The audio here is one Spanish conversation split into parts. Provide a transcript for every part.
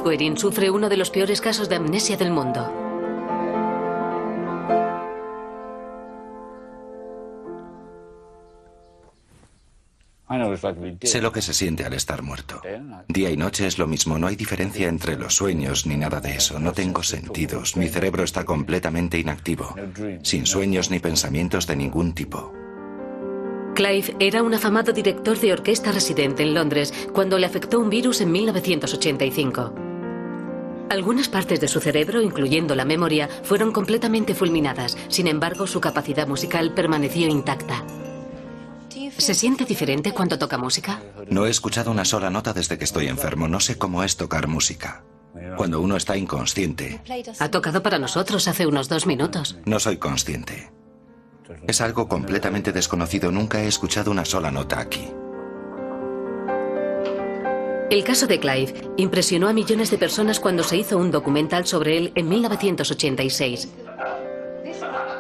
Waring sufre uno de los peores casos de amnesia del mundo. Sé lo que se siente al estar muerto. Día y noche es lo mismo, no hay diferencia entre los sueños ni nada de eso. No tengo sentidos, mi cerebro está completamente inactivo, sin sueños ni pensamientos de ningún tipo. Clive era un afamado director de orquesta residente en Londres cuando le afectó un virus en 1985. Algunas partes de su cerebro, incluyendo la memoria, fueron completamente fulminadas. Sin embargo, su capacidad musical permaneció intacta. ¿Se siente diferente cuando toca música? No he escuchado una sola nota desde que estoy enfermo. No sé cómo es tocar música. Cuando uno está inconsciente. Ha tocado para nosotros hace unos 2 minutos. No soy consciente. Es algo completamente desconocido. Nunca he escuchado una sola nota aquí. El caso de Clive impresionó a millones de personas cuando se hizo un documental sobre él en 1986.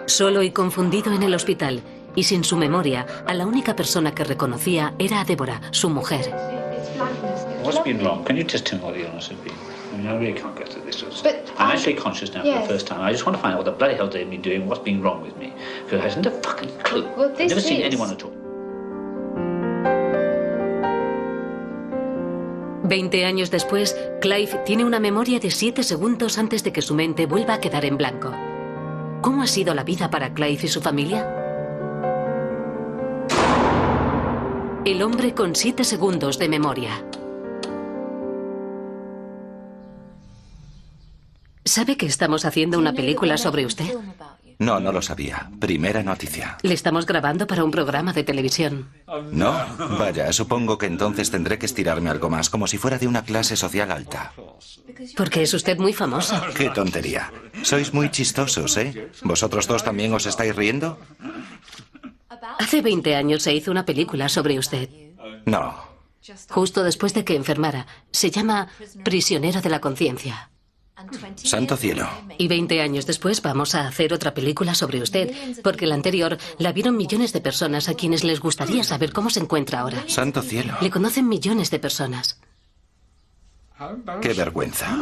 Solo y confundido en el hospital y sin su memoria, a la única persona que reconocía era a Deborah, su mujer. What's been wrong? Can you just tell me what the illness has been? I mean, I really can't get through this. I'm actually conscious now for the first time. I just want to find out what the bloody hell they've been doing, what's been wrong with me. Because I haven't a fucking clue. I've never seen anyone at all. 20 años después, Clive tiene una memoria de 7 segundos antes de que su mente vuelva a quedar en blanco. ¿Cómo ha sido la vida para Clive y su familia? El hombre con 7 segundos de memoria. ¿Sabe que estamos haciendo una película sobre usted? No, no lo sabía. Primera noticia. Le estamos grabando para un programa de televisión. ¿No? Vaya, supongo que entonces tendré que estirarme algo más, como si fuera de una clase social alta. Porque es usted muy famoso. ¡Qué tontería! Sois muy chistosos, ¿eh? ¿Vosotros dos también os estáis riendo? Hace 20 años se hizo una película sobre usted. No. Justo después de que enfermara. Se llama Prisionero de la Conciencia. Santo cielo. Y 20 años después vamos a hacer otra película sobre usted, porque la anterior la vieron millones de personas a quienes les gustaría saber cómo se encuentra ahora. Santo cielo. Le conocen millones de personas. ¡Qué vergüenza!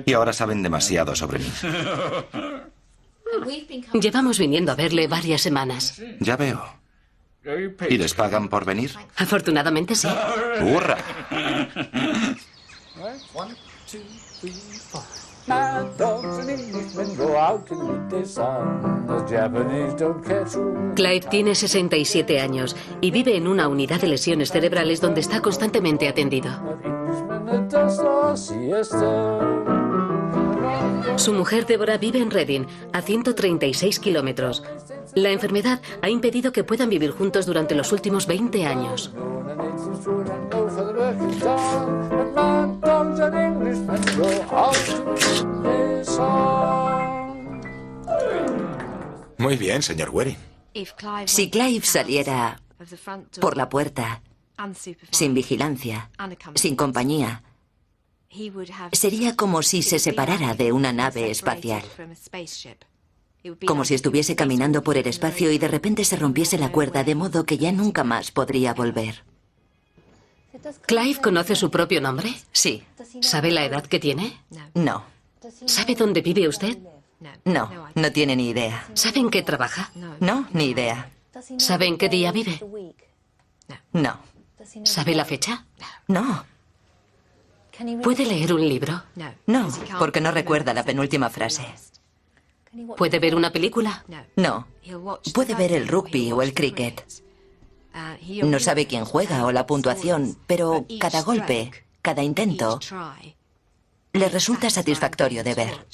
Y ahora saben demasiado sobre mí. Llevamos viniendo a verle varias semanas. Ya veo. ¿Y les pagan por venir? Afortunadamente sí. ¡Hurra! Clive tiene 67 años y vive en una unidad de lesiones cerebrales donde está constantemente atendido. Su mujer Deborah vive en Reading, a 136 kilómetros. La enfermedad ha impedido que puedan vivir juntos durante los últimos 20 años. Muy bien, señor Waring. Si Clive saliera por la puerta, sin vigilancia, sin compañía, sería como si se separara de una nave espacial. Como si estuviese caminando por el espacio y de repente se rompiese la cuerda, de modo que ya nunca más podría volver. ¿Clive conoce su propio nombre? Sí. ¿Sabe la edad que tiene? No. ¿Sabe dónde vive usted? No, no tiene ni idea. ¿Sabe en qué trabaja? No, ni idea. ¿Sabe en qué día vive? No. ¿Sabe la fecha? No. ¿Puede leer un libro? No, porque no recuerda la penúltima frase. ¿Puede ver una película? No. Puede ver el rugby o el cricket. No sabe quién juega o la puntuación, pero cada golpe, cada intento, le resulta satisfactorio de ver.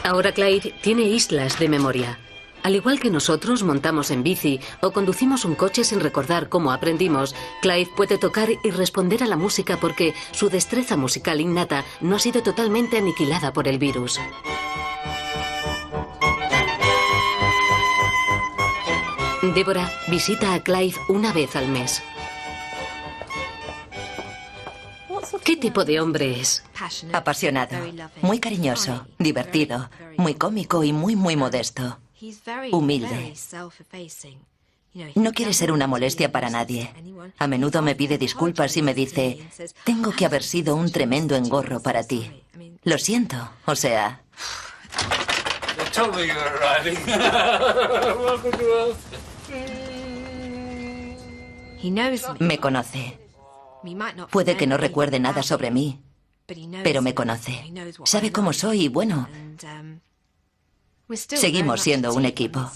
Ahora Clive tiene islas de memoria. Al igual que nosotros montamos en bici o conducimos un coche sin recordar cómo aprendimos, Clive puede tocar y responder a la música porque su destreza musical innata no ha sido totalmente aniquilada por el virus. Deborah visita a Clive una vez al mes. ¿Qué tipo de hombre es? Apasionado, muy cariñoso, divertido, muy cómico y muy modesto. Humilde. No quiere ser una molestia para nadie. A menudo me pide disculpas y me dice, tengo que haber sido un tremendo engorro para ti. Lo siento, o sea... Me conoce. Puede que no recuerde nada sobre mí, pero me conoce. Sabe cómo soy y bueno... Seguimos siendo un equipo.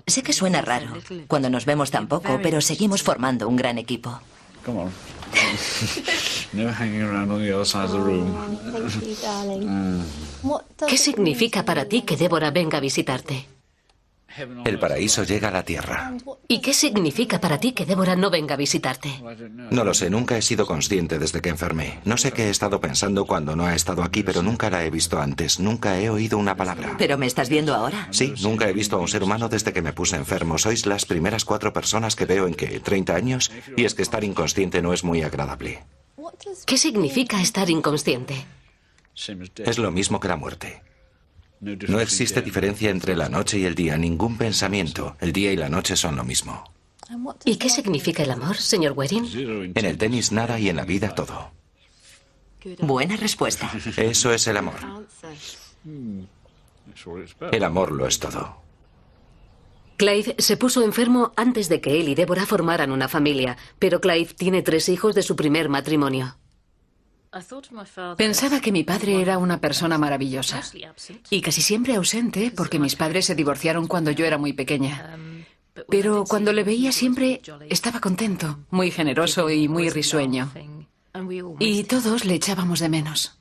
Sé que suena raro cuando nos vemos tan poco, pero seguimos formando un gran equipo. ¿Qué significa para ti que Deborah venga a visitarte? El paraíso llega a la tierra. ¿Y qué significa para ti que Deborah no venga a visitarte? No lo sé, nunca he sido consciente desde que enfermé. No sé qué he estado pensando cuando no ha estado aquí, pero nunca la he visto antes. Nunca he oído una palabra. ¿Pero me estás viendo ahora? Sí, nunca he visto a un ser humano desde que me puse enfermo. Sois las primeras 4 personas que veo en, ¿qué? 30 años. Y es que estar inconsciente no es muy agradable. ¿Qué significa estar inconsciente? Es lo mismo que la muerte. No existe diferencia entre la noche y el día, ningún pensamiento. El día y la noche son lo mismo. ¿Y qué significa el amor, señor Wedding? En el tenis nada y en la vida todo. Buena respuesta. Eso es el amor. El amor lo es todo. Clive se puso enfermo antes de que él y Deborah formaran una familia, pero Clive tiene 3 hijos de su primer matrimonio. Pensaba que mi padre era una persona maravillosa y casi siempre ausente porque mis padres se divorciaron cuando yo era muy pequeña. Pero cuando le veía siempre estaba contento, muy generoso y muy risueño. Y todos le echábamos de menos.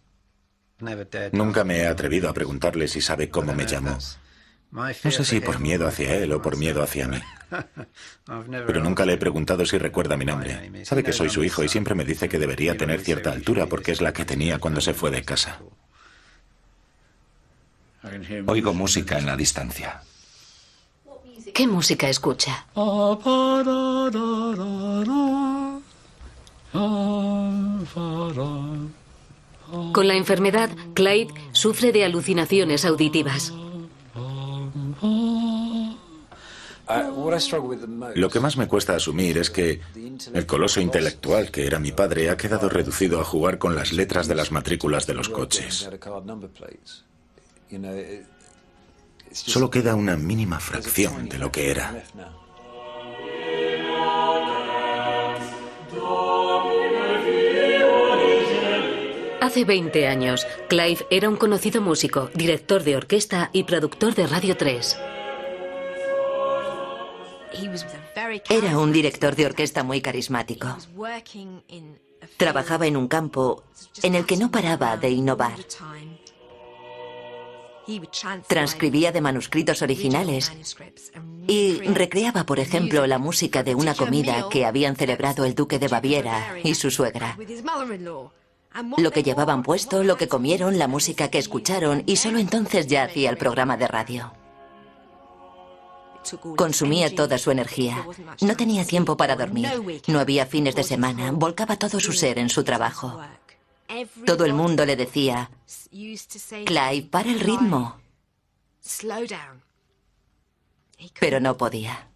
Nunca me he atrevido a preguntarle si sabe cómo me llamo. No sé si por miedo hacia él o por miedo hacia mí. Pero nunca le he preguntado si recuerda mi nombre. Sabe que soy su hijo y siempre me dice que debería tener cierta altura porque es la que tenía cuando se fue de casa. Oigo música en la distancia. ¿Qué música escucha? Con la enfermedad, Clive sufre de alucinaciones auditivas. Lo que más me cuesta asumir es que el coloso intelectual que era mi padre ha quedado reducido a jugar con las letras de las matrículas de los coches. Solo queda una mínima fracción de lo que era. Hace 20 años, Clive era un conocido músico, director de orquesta y productor de Radio 3. Era un director de orquesta muy carismático. Trabajaba en un campo en el que no paraba de innovar. Transcribía de manuscritos originales y recreaba, por ejemplo, la música de una comida que habían celebrado el duque de Baviera y su suegra. Lo que llevaban puesto, lo que comieron, la música que escucharon, y solo entonces ya hacía el programa de radio. Consumía toda su energía. No tenía tiempo para dormir. No había fines de semana. Volcaba todo su ser en su trabajo. Todo el mundo le decía, Clive, para el ritmo. Pero no podía.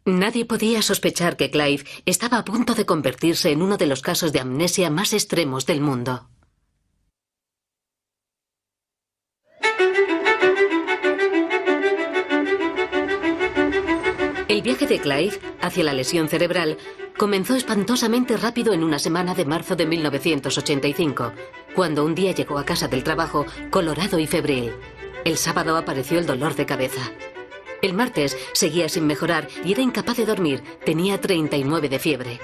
Nadie podía sospechar que Clive estaba a punto de convertirse en uno de los casos de amnesia más extremos del mundo. El viaje de Clive hacia la lesión cerebral comenzó espantosamente rápido en una semana de marzo de 1985, cuando un día llegó a casa del trabajo colorado y febril. El sábado apareció el dolor de cabeza. El martes seguía sin mejorar y era incapaz de dormir, tenía 39 de fiebre.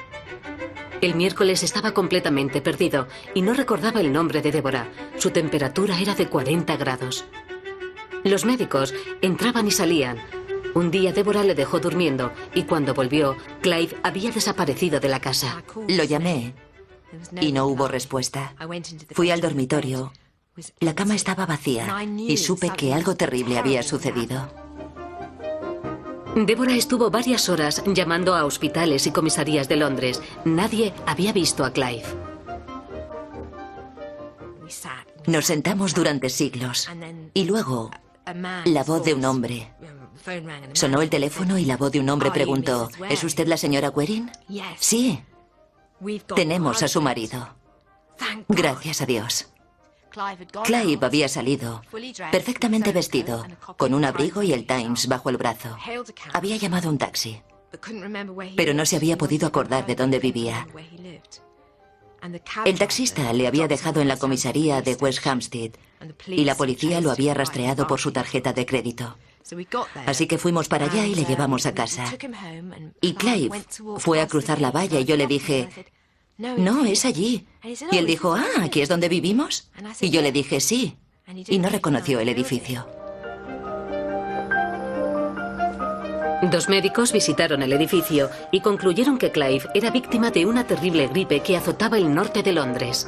El miércoles estaba completamente perdido y no recordaba el nombre de Deborah. Su temperatura era de 40 grados. Los médicos entraban y salían. Un día Deborah le dejó durmiendo y cuando volvió, Clive había desaparecido de la casa. Lo llamé y no hubo respuesta. Fui al dormitorio. La cama estaba vacía y supe que algo terrible había sucedido. Débora estuvo varias horas llamando a hospitales y comisarías de Londres. Nadie había visto a Clive. Nos sentamos durante siglos y luego la voz de un hombre. Sonó el teléfono y la voz de un hombre preguntó: ¿Es usted la señora Waring? Sí. Tenemos a su marido. Gracias a Dios. Clive había salido, perfectamente vestido, con un abrigo y el Times bajo el brazo. Había llamado a un taxi, pero no se había podido acordar de dónde vivía. El taxista le había dejado en la comisaría de West Hampstead y la policía lo había rastreado por su tarjeta de crédito. Así que fuimos para allá y le llevamos a casa. Y Clive fue a cruzar la valla y yo le dije: no, es allí. Y él dijo: ah, ¿aquí es donde vivimos? Y yo le dije: sí. Y no reconoció el edificio. 2 médicos visitaron el edificio y concluyeron que Clive era víctima de una terrible gripe que azotaba el norte de Londres.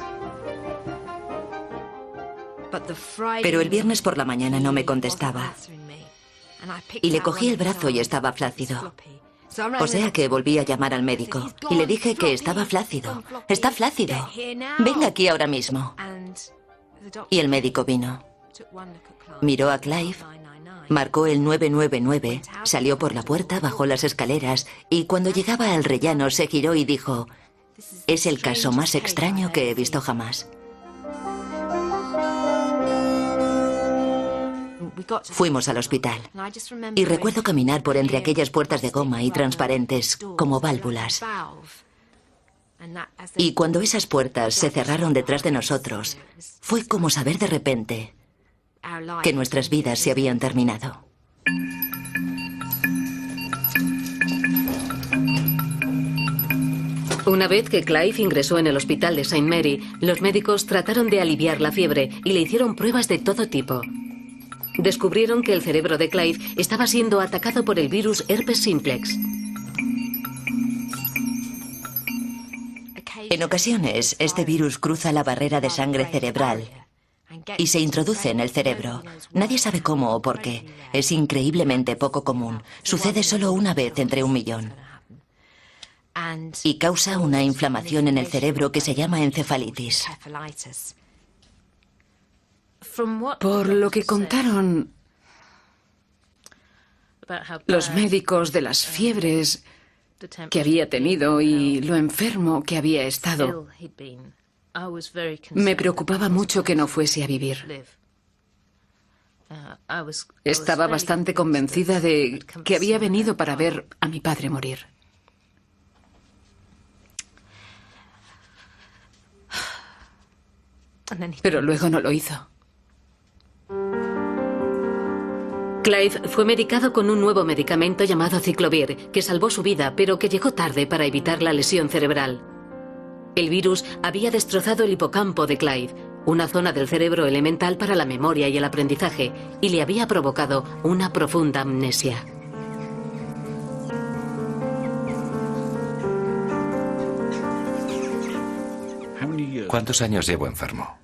Pero el viernes por la mañana no me contestaba. Y le cogí el brazo y estaba flácido. O sea que volví a llamar al médico y le dije que estaba flácido. Está flácido. Venga aquí ahora mismo. Y el médico vino. Miró a Clive, marcó el 999, salió por la puerta, bajó las escaleras y cuando llegaba al rellano se giró y dijo: es el caso más extraño que he visto jamás. Fuimos al hospital y recuerdo caminar por entre aquellas puertas de goma y transparentes como válvulas. Y cuando esas puertas se cerraron detrás de nosotros, fue como saber de repente que nuestras vidas se habían terminado. Una vez que Clive ingresó en el hospital de St. Mary, los médicos trataron de aliviar la fiebre y le hicieron pruebas de todo tipo. Descubrieron que el cerebro de Clive estaba siendo atacado por el virus herpes simplex. En ocasiones, este virus cruza la barrera de sangre cerebral y se introduce en el cerebro. Nadie sabe cómo o por qué. Es increíblemente poco común. Sucede solo una vez entre 1 millón. Y causa una inflamación en el cerebro que se llama encefalitis. Por lo que contaron los médicos de las fiebres que había tenido y lo enfermo que había estado, me preocupaba mucho que no fuese a vivir. Estaba bastante convencida de que había venido para ver a mi padre morir. Pero luego no lo hizo. Clive fue medicado con un nuevo medicamento llamado Ciclovir, que salvó su vida, pero que llegó tarde para evitar la lesión cerebral. El virus había destrozado el hipocampo de Clive, una zona del cerebro elemental para la memoria y el aprendizaje, y le había provocado una profunda amnesia. ¿Cuántos años llevo enfermo?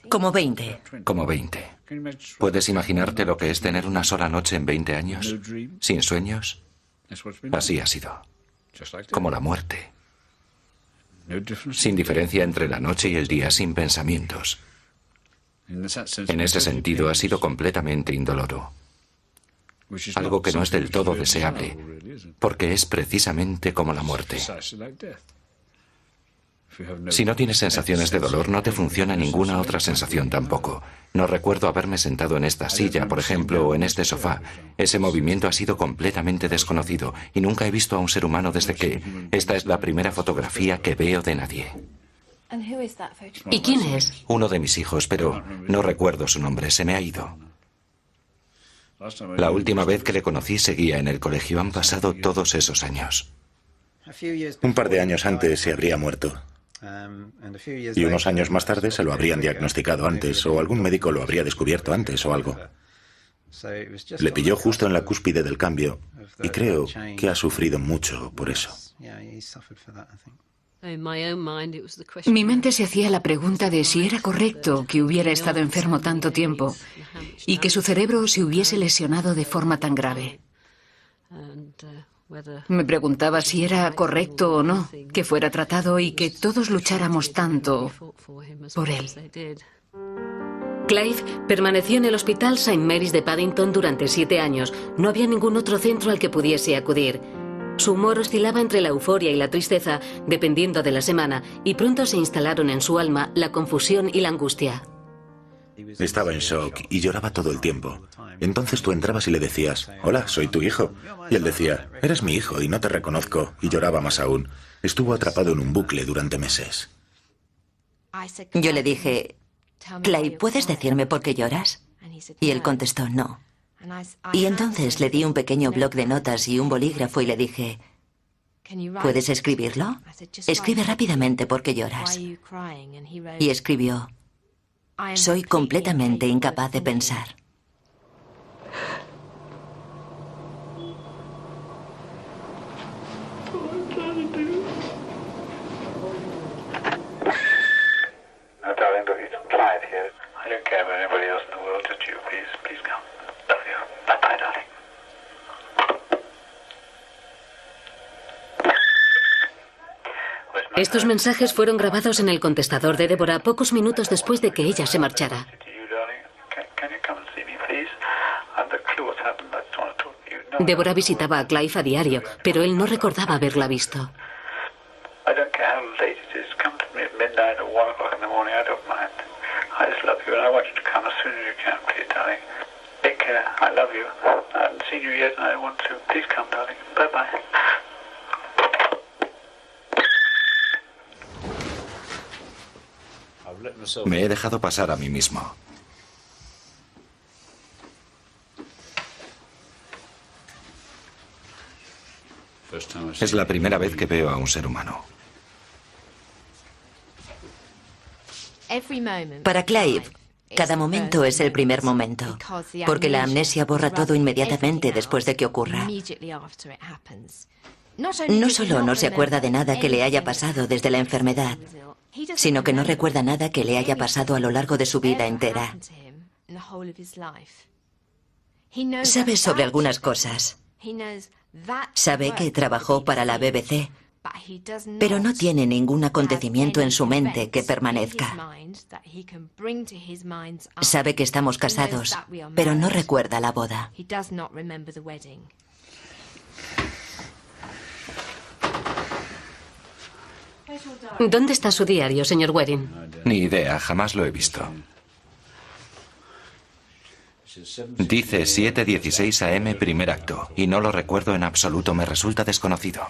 Como 20. Como 20. ¿Puedes imaginarte lo que es tener una sola noche en 20 años? ¿Sin sueños? Así ha sido. Como la muerte. Sin diferencia entre la noche y el día, sin pensamientos. En ese sentido ha sido completamente indoloro. Algo que no es del todo deseable, porque es precisamente como la muerte. Si no tienes sensaciones de dolor, no te funciona ninguna otra sensación tampoco. No recuerdo haberme sentado en esta silla, por ejemplo, o en este sofá. Ese movimiento ha sido completamente desconocido y nunca he visto a un ser humano desde que esta es la primera fotografía que veo de nadie. ¿Y quién es? Uno de mis hijos, pero no recuerdo su nombre, se me ha ido. La última vez que le conocí seguía en el colegio. Han pasado todos esos años. Un par de años antes se habría muerto. Y unos años más tarde se lo habrían diagnosticado antes, o algún médico lo habría descubierto antes o algo. Le pilló justo en la cúspide del cambio y creo que ha sufrido mucho por eso. Mi mente se hacía la pregunta de si era correcto que hubiera estado enfermo tanto tiempo y que su cerebro se hubiese lesionado de forma tan grave. Me preguntaba si era correcto o no que fuera tratado y que todos lucháramos tanto por él. Clive permaneció en el Hospital St. Mary's de Paddington durante 7 años. No había ningún otro centro al que pudiese acudir. Su humor oscilaba entre la euforia y la tristeza, dependiendo de la semana, y pronto se instalaron en su alma la confusión y la angustia. Estaba en shock y lloraba todo el tiempo. Entonces tú entrabas y le decías, hola, soy tu hijo. Y él decía, eres mi hijo y no te reconozco. Y lloraba más aún. Estuvo atrapado en un bucle durante meses. Yo le dije, Clive, ¿puedes decirme por qué lloras? Y él contestó, no. Y entonces le di un pequeño bloc de notas y un bolígrafo y le dije, ¿puedes escribirlo? Escribe rápidamente por qué lloras. Y escribió, soy completamente incapaz de pensar. Estos mensajes fueron grabados en el contestador de Deborah pocos minutos después de que ella se marchara. Deborah visitaba a Clive a diario, pero él no recordaba haberla visto. Me he dejado pasar a mí mismo. Es la primera vez que veo a un ser humano. Para Clive, cada momento es el primer momento, porque la amnesia borra todo inmediatamente después de que ocurra. No solo no se acuerda de nada que le haya pasado desde la enfermedad, sino que no recuerda nada que le haya pasado a lo largo de su vida entera. Sabe sobre algunas cosas. Sabe que trabajó para la BBC, pero no tiene ningún acontecimiento en su mente que permanezca. Sabe que estamos casados, pero no recuerda la boda. ¿Dónde está su diario, señor Waring? Ni idea, jamás lo he visto. Dice 7:16 AM primer acto, y no lo recuerdo en absoluto, me resulta desconocido.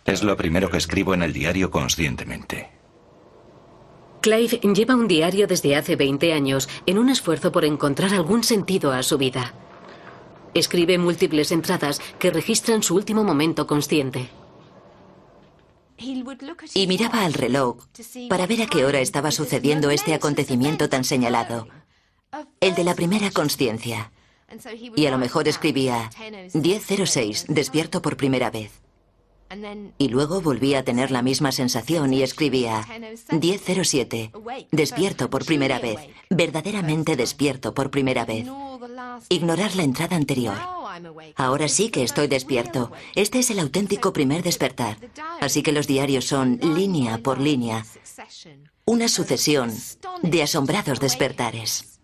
Es lo primero que escribo en el diario conscientemente. Clive lleva un diario desde hace 20 años en un esfuerzo por encontrar algún sentido a su vida. Escribe múltiples entradas que registran su último momento consciente. Y miraba al reloj para ver a qué hora estaba sucediendo este acontecimiento tan señalado, el de la primera consciencia. Y a lo mejor escribía 10:06, despierto por primera vez. Y luego volvía a tener la misma sensación y escribía 10:07, despierto por primera vez, verdaderamente despierto por primera vez. Ignorar la entrada anterior. Ahora sí que estoy despierto. Este es el auténtico primer despertar. Así que los diarios son línea por línea, una sucesión de asombrados despertares.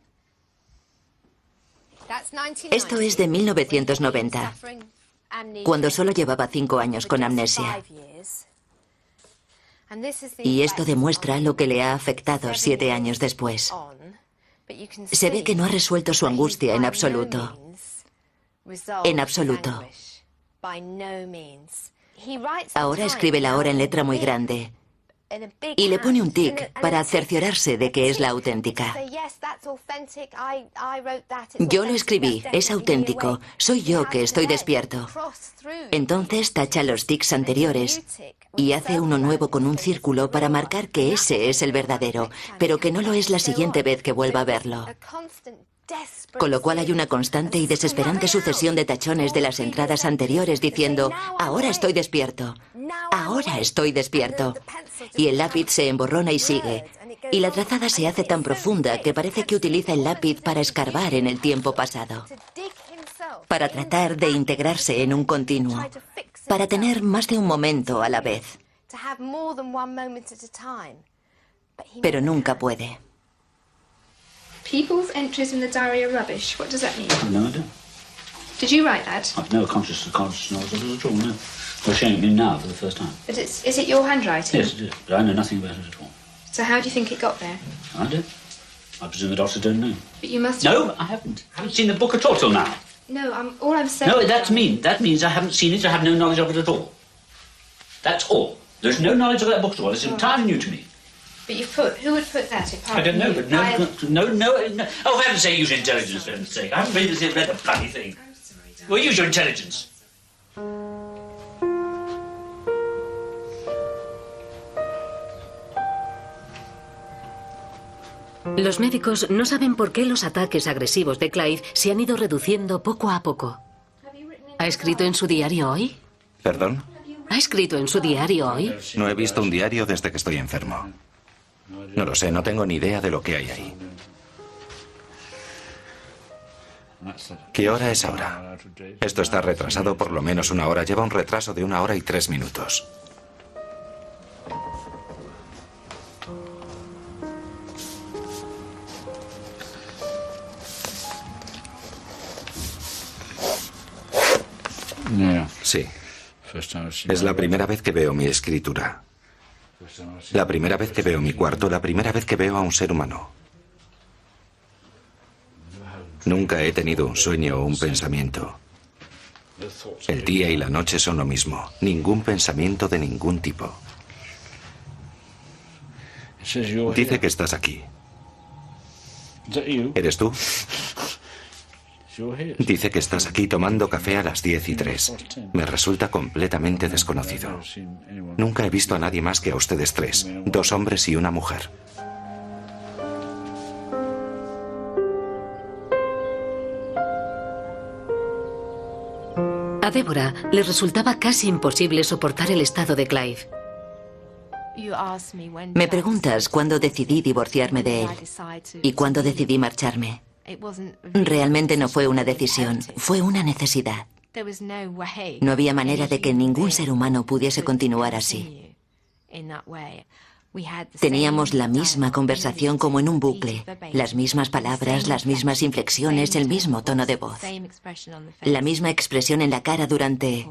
Esto es de 1990. Cuando solo llevaba 5 años con amnesia. Y esto demuestra lo que le ha afectado 7 años después. Se ve que no ha resuelto su angustia en absoluto. En absoluto. Ahora escribe la hora en letra muy grande. Y le pone un tic para cerciorarse de que es la auténtica. Yo lo escribí, es auténtico, soy yo que estoy despierto. Entonces tacha los tics anteriores y hace uno nuevo con un círculo para marcar que ese es el verdadero, pero que no lo es la siguiente vez que vuelva a verlo. Con lo cual hay una constante y desesperante sucesión de tachones de las entradas anteriores diciendo, ahora estoy despierto, ahora estoy despierto. Y el lápiz se emborrona y sigue. Y la trazada se hace tan profunda que parece que utiliza el lápiz para escarbar en el tiempo pasado. Para tratar de integrarse en un continuo. Para tener más de un momento a la vez. Pero nunca puede. People's entries in the diary are rubbish. What does that mean? I've no idea. Did you write that? I've no conscious knowledge of it at all, no. You're showing it me now for the first time. But is it your handwriting? Yes, it is. But I know nothing about it at all. So how do you think it got there? I do. I presume the doctors don't know. But you must. No, I haven't. I haven't seen the book at all till now. No, all I'm saying. No, that means I haven't seen it. I have no knowledge of it at all. That's all. There's no knowledge of that book at all. It's entirely new to me. But who would put that apart? I don't know, but no. Oh, for heaven's sake, use your intelligence, for heaven's sake. I haven't read the bloody thing. Well, use your intelligence. Los médicos no saben por qué los ataques agresivos de Clive se han ido reduciendo poco a poco. ¿Ha escrito en su diario hoy? ¿Perdón? ¿Ha escrito en su diario hoy? No he visto un diario desde que estoy enfermo. No lo sé, no tengo ni idea de lo que hay ahí. ¿Qué hora es ahora? Esto está retrasado por lo menos una hora. Lleva un retraso de 1 hora y 3 minutos. Sí. Es la primera vez que veo mi escritura. La primera vez que veo mi cuarto, la primera vez que veo a un ser humano. Nunca he tenido un sueño o un pensamiento. El día y la noche son lo mismo. Ningún pensamiento de ningún tipo. Dice que estás aquí. ¿Eres tú? Dice que estás aquí tomando café a las 10:03. Me resulta completamente desconocido. Nunca he visto a nadie más que a ustedes 3, 2 hombres y una mujer. A Deborah le resultaba casi imposible soportar el estado de Clive. Me preguntas cuándo decidí divorciarme de él y cuándo decidí marcharme. Realmente no fue una decisión, fue una necesidad. No había manera de que ningún ser humano pudiese continuar así. Teníamos la misma conversación como en un bucle, las mismas palabras, las mismas inflexiones, el mismo tono de voz, la misma expresión en la cara durante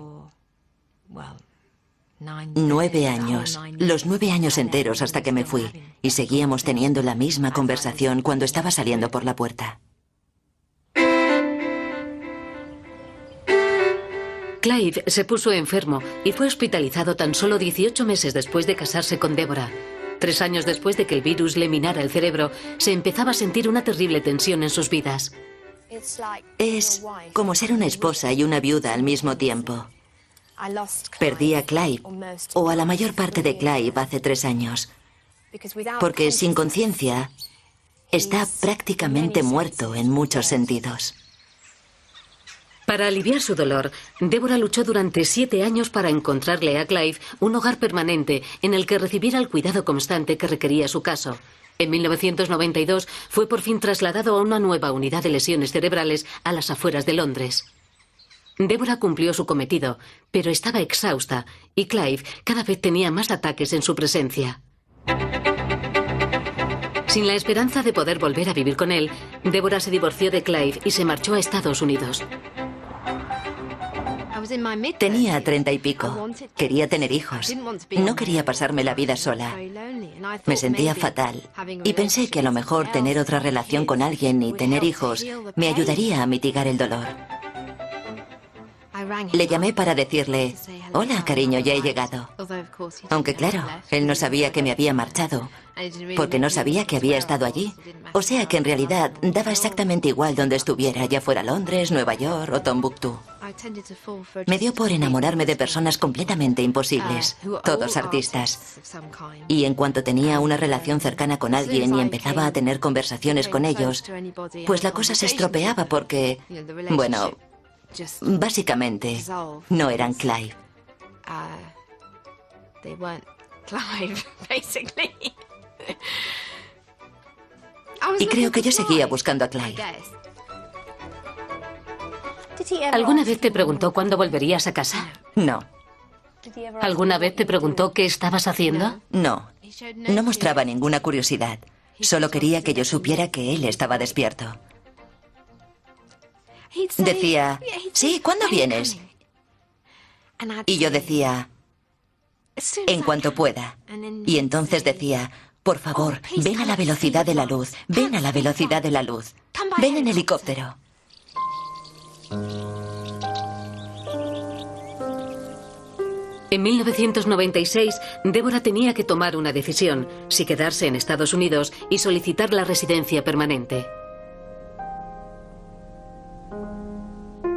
9 años, los 9 años enteros hasta que me fui, y seguíamos teniendo la misma conversación cuando estaba saliendo por la puerta. Clive se puso enfermo y fue hospitalizado tan solo 18 meses después de casarse con Deborah. 3 años después de que el virus le minara el cerebro, se empezaba a sentir una terrible tensión en sus vidas. Es como ser una esposa y una viuda al mismo tiempo. Perdí a Clive, o a la mayor parte de Clive, hace 3 años. Porque sin conciencia, está prácticamente muerto en muchos sentidos. Para aliviar su dolor, Deborah luchó durante 7 años para encontrarle a Clive un hogar permanente en el que recibiera el cuidado constante que requería su caso. En 1992 fue por fin trasladado a una nueva unidad de lesiones cerebrales a las afueras de Londres. Deborah cumplió su cometido, pero estaba exhausta y Clive cada vez tenía más ataques en su presencia. Sin la esperanza de poder volver a vivir con él, Deborah se divorció de Clive y se marchó a Estados Unidos. Tenía 30 y pico. Quería tener hijos. No quería pasarme la vida sola. Me sentía fatal y pensé que a lo mejor tener otra relación con alguien y tener hijos me ayudaría a mitigar el dolor. Le llamé para decirle, hola, cariño, ya he llegado. Aunque claro, él no sabía que me había marchado, porque no sabía que había estado allí. O sea que en realidad daba exactamente igual donde estuviera, ya fuera Londres, Nueva York o Tombuctú. Me dio por enamorarme de personas completamente imposibles, todos artistas. Y en cuanto tenía una relación cercana con alguien y empezaba a tener conversaciones con ellos, pues la cosa se estropeaba porque, bueno, básicamente no eran Clive. Y creo que yo seguía buscando a Clive. ¿Alguna vez te preguntó cuándo volverías a casa? No, ¿Alguna vez te preguntó qué estabas haciendo? no. No mostraba ninguna curiosidad. Solo quería que yo supiera que él estaba despierto. Decía, sí, ¿cuándo vienes? Y yo decía, en cuanto pueda. Y entonces decía, por favor, ven a la velocidad de la luz, ven a la velocidad de la luz, ven en helicóptero. En 1996, Deborah tenía que tomar una decisión, si quedarse en Estados Unidos y solicitar la residencia permanente.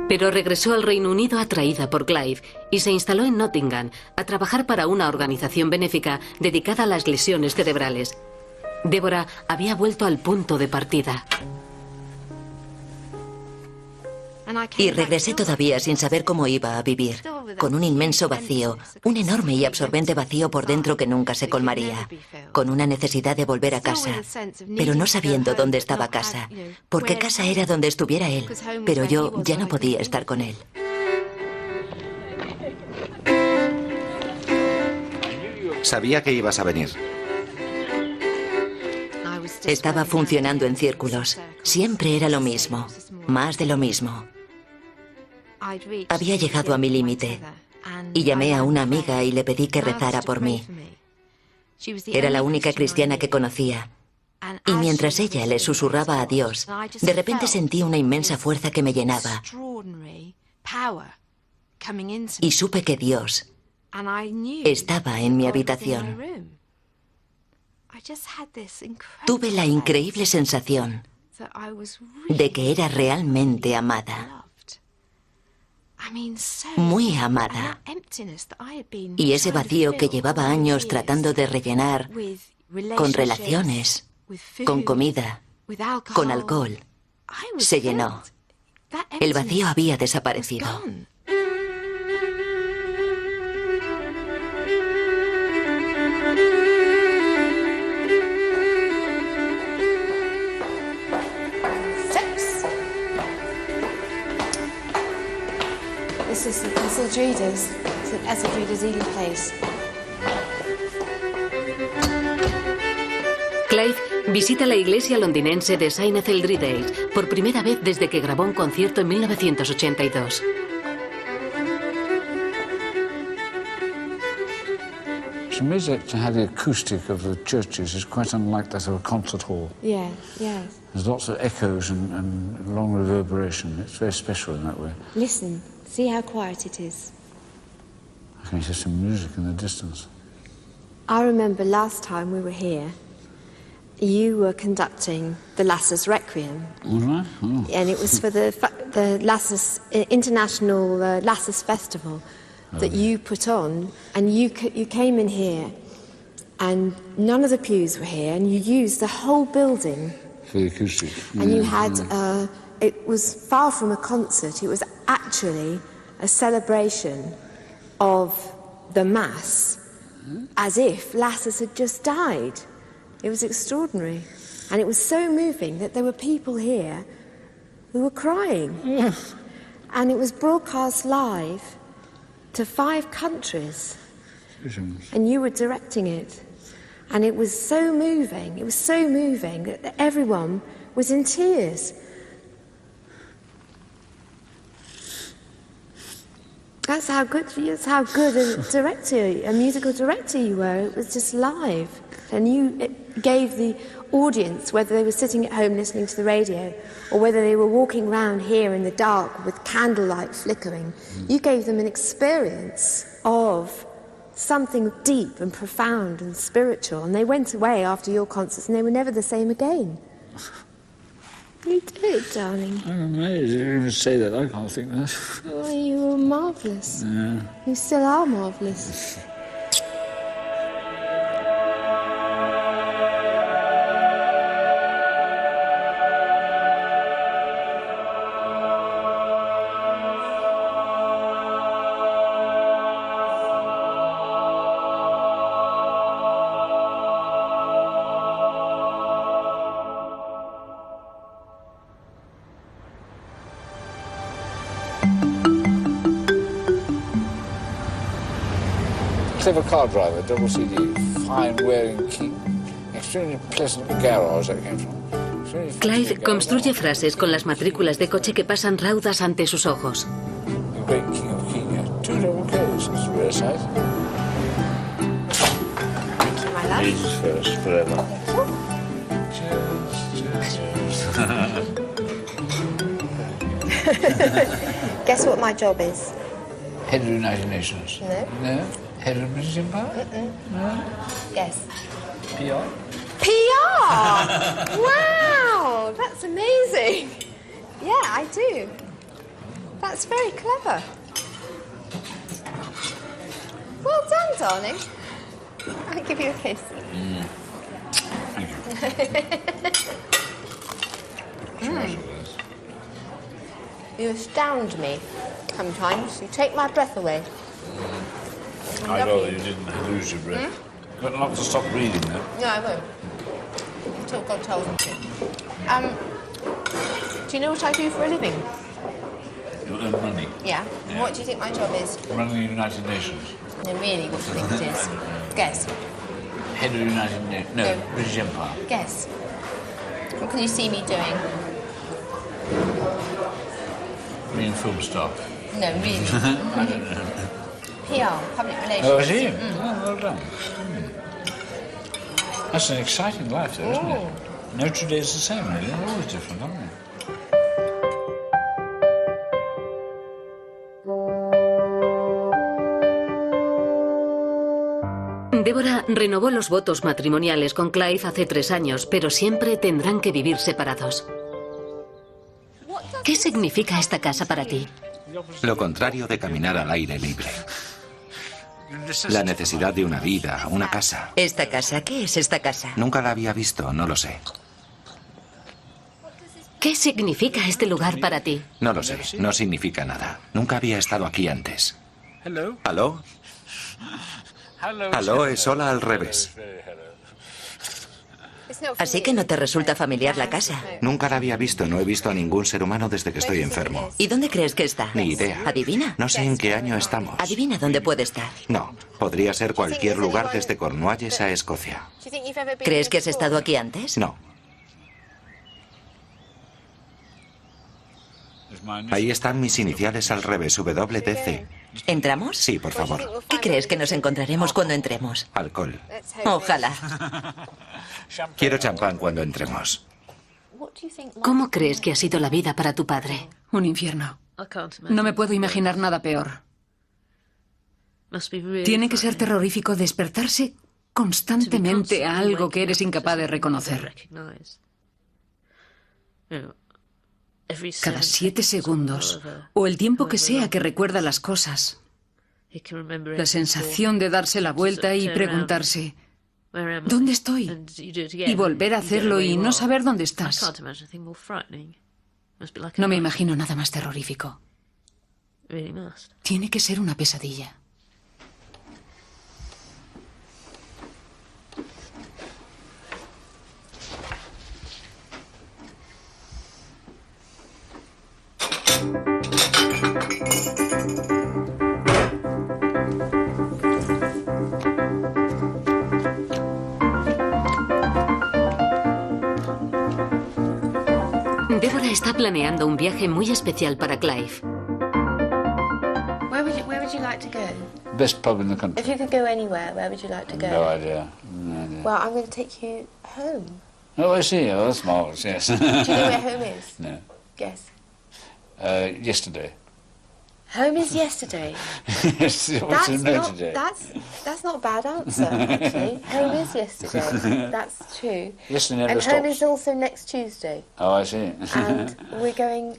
Pero regresó al Reino Unido atraída por Clive y se instaló en Nottingham a trabajar para una organización benéfica dedicada a las lesiones cerebrales. Deborah había vuelto al punto de partida. Y regresé todavía sin saber cómo iba a vivir, con un inmenso vacío, un enorme y absorbente vacío por dentro que nunca se colmaría, con una necesidad de volver a casa, pero no sabiendo dónde estaba casa, porque casa era donde estuviera él, pero yo ya no podía estar con él. Sabía que ibas a venir. Estaba funcionando en círculos. Siempre era lo mismo, más de lo mismo. Había llegado a mi límite y llamé a una amiga y le pedí que rezara por mí. Era la única cristiana que conocía. Y mientras ella le susurraba a Dios, de repente sentí una inmensa fuerza que me llenaba. Y supe que Dios estaba en mi habitación. Tuve la increíble sensación de que era realmente amada. Muy amada. Y ese vacío que llevaba años tratando de rellenar con relaciones, con comida, con alcohol, se llenó. El vacío había desaparecido. This is St Esildrida's. St Esildrida's Ely Place. Clive visita la iglesia londinense de St Esildrida's por primera vez desde que grabó un concierto en 1982. It's amazing how the acoustic of the churches is quite unlike that of a concert hall. Yeah, yeah. There's lots of echoes and long reverberation. It's very special in that way. Listen, see how quiet it is. I can hear some music in the distance. I remember last time we were here, you were conducting the Lassus Requiem. Was I? Oh. And it was for the Lassus International Lassus Festival that you put on, and you came in here, and none of the pews were here, and you used the whole building. For the acoustic. And you had, it was far from a concert, it was actually a celebration of the Mass, as if Lassus had just died. It was extraordinary. And it was so moving that there were people here who were crying. Yes. And it was broadcast live to 5 countries. And you were directing it. And it was so moving that everyone was in tears. That's how good a director, a musical director you were. It was just live. And you gave the audience, whether they were sitting at home listening to the radio or whether they were walking around here in the dark with candlelight flickering, you gave them an experience of something deep and profound and spiritual. And they went away after your concerts and they were never the same again. You did, darling. You didn't even say that. I can't think that. Oh, you were marvellous. Yeah. You still are marvellous. Clever car driver, double CD, fine wearing key, extremely pleasant garage that came from. Clive construye frases con las matrículas de coche que pasan raudas ante sus ojos. A great king of Kenya, 2 double Ks, it's a rare sight. Thank you, my love. Ladies first, forever. Guess what my job is? Head of the United Nations. No. No? Head of the British Empire? No? Guess. PR? PR! Wow, that's amazing. Yeah, I do. That's very clever. Well done, darling. I'll give you a kiss. Thank you. You astound me sometimes. You take my breath away. I know that you didn't lose your breath. But not to stop breathing, though. No, I won't. Until God tells me to. Do you know what I do for a living? You earn money. Yeah. Yeah. What do you think my job is? Running the United Nations. No, really, what do you think it is? Guess. Head of the United Nations. No, No. British Empire. Guess. What can you see me doing? Being film star. No, really. I don't know. PR, public relations. Oh, is he? Oh, well done. That's an exciting life, though, isn't it? No 2 days the same, really. They're always different, aren't they? Deborah renovó los votos matrimoniales con Clive hace 3 años, pero siempre tendrán que vivir separados. ¿Qué significa esta casa para ti? Lo contrario de caminar al aire libre. La necesidad de una vida, una casa. ¿Esta casa? ¿Qué es esta casa? Nunca la había visto, no lo sé. ¿Qué significa este lugar para ti? No lo sé, no significa nada. Nunca había estado aquí antes. ¿Aló? Aló es hola al revés. Así que no te resulta familiar la casa. Nunca la había visto, no he visto a ningún ser humano desde que estoy enfermo. ¿Y dónde crees que está? Ni idea. ¿Adivina? No sé en qué año estamos. Adivina dónde puede estar. No, podría ser cualquier lugar desde Cornualles a Escocia. ¿Crees que has estado aquí antes? No. Ahí están mis iniciales al revés, WDC. ¿Entramos? Sí, por favor. ¿Qué crees que nos encontraremos cuando entremos? Alcohol. Ojalá. Quiero champán cuando entremos. ¿Cómo crees que ha sido la vida para tu padre? Un infierno. No me puedo imaginar nada peor. Tiene que ser terrorífico despertarse constantemente a algo que eres incapaz de reconocer. Cada 7 segundos, o el tiempo que sea que recuerda las cosas. La sensación de darse la vuelta y preguntarse, ¿dónde estoy? Y volver a hacerlo y no saber dónde estás. No me imagino nada más terrorífico. Tiene que ser una pesadilla. Deborah está planeando un viaje muy especial para Clive. Where would you like to go? Best pub in the country. If you could go anywhere, where would you like to go? No idea. No idea. Well, I'm going to take you home. Oh, I see. Oh, that's marvellous, yes. Do you know where home is? No. Guess. Yesterday. Home is yesterday. What's in there today? That's not a bad answer, actually. Home is yesterday. That's true. Yesterday never And stops. home is also next Tuesday. Oh, I see. And we're going...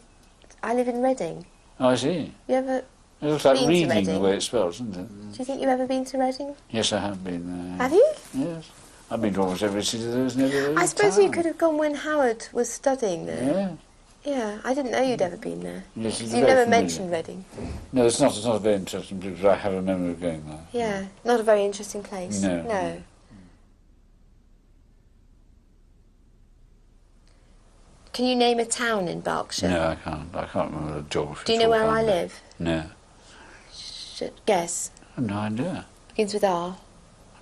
I live in Reading. Oh, I see. You ever... It looks like Been to reading the Reading? way it spells, doesn't it? Do you think you've ever been to Reading? Yes, I have been. Have you? Yes. I've been to almost every city there is never. I suppose you could have gone when Howard was studying there. Yeah. Yeah, I didn't know you'd ever been there. Yes, it's You very never familiar. mentioned Reading. No, it's not. It's not a very interesting place, but I have a memory of going there. Yeah, not a very interesting place. No. No. Can you name a town in Berkshire? No, I can't. I can't remember the geography. Do you know where I live? No. Guess. I have no idea. Begins with R.